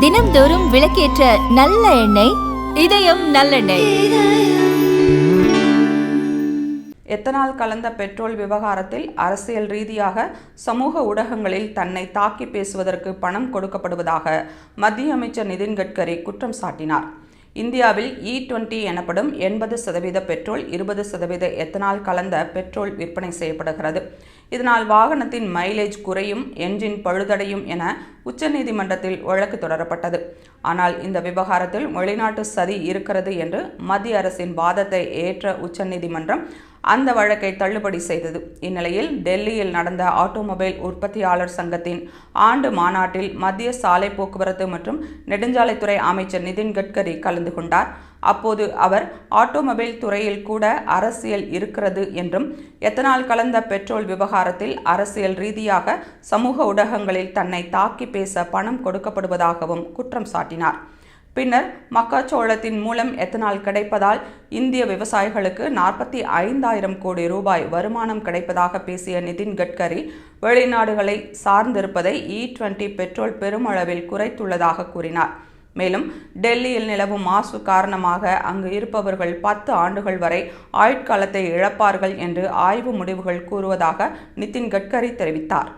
தினம்தோறும் விளக்கேற்ற நல்ல எண்ணெய் இதயம் நல்லெண்ணெய். எத்தனால் கலந்த பெட்ரோல் விவகாரத்தில் அரசியல் ரீதியாக சமூக ஊடகங்களில் தன்னை தாக்கி பேசுவதற்கு பணம் கொடுக்கப்படுவதாக மத்திய அமைச்சர் நிதின் கட்கரி குற்றம் சாட்டினார். இந்தியாவில் E20 எனப்படும் 80% பெட்ரோல், 20% எத்தனால் கலந்த பெட்ரோல் விற்பனை செய்யப்படுகிறது. இதனால் வாகனத்தின் மைலேஜ் குறையும், என்ஜின் பழுதடையும் என உச்சநீதிமன்றத்தில் வழக்கு தொடரப்பட்டது. ஆனால் இந்த விவகாரத்தில் வெளிநாட்டு சதி இருக்கிறது என்று மத்திய அரசின் வாதத்தை ஏற்ற உச்சநீதிமன்றம் அந்த வழக்கை தள்ளுபடி செய்தது. இந்நிலையில் டெல்லியில் நடந்த ஆட்டோமொபைல் உற்பத்தியாளர் சங்கத்தின் ஆண்டு மாநாட்டில் மத்திய சாலை போக்குவரத்து மற்றும் நெடுஞ்சாலைத்துறை அமைச்சர் நிதின் கட்கரி கலந்து கொண்டார். அப்போது அவர் ஆட்டோமொபைல் துறையில் கூட அரசியல் இருக்கிறது என்றும், எத்தனால் கலந்த பெட்ரோல் விவகாரத்தில் அரசியல் ரீதியாக சமூக ஊடகங்களில் தன்னை தாக்கி பேச பணம் கொடுக்கப்படுவதாகவும் குற்றம் சாட்டினார். பின்னர் மக்காச்சோளத்தின் மூலம் எத்தனால் கிடைப்பதால் இந்திய விவசாயிகளுக்கு 45,000 கோடி ரூபாய் வருமானம் கிடைப்பதாக பேசிய நிதின் கட்கரி வெளிநாடுகளை சார்ந்திருப்பதை E20 பெட்ரோல் பெருமளவில் குறைத்துள்ளதாக கூறினார். மேலும் டெல்லியில் நிலவும் மாசு காரணமாக அங்கு இருப்பவர்கள் 10 ஆண்டுகள் வரை ஆயுட்காலத்தை இழப்பார்கள் என்று ஆய்வு முடிவுகள் கூறுவதாக நிதின் கட்கரி தெரிவித்தார்.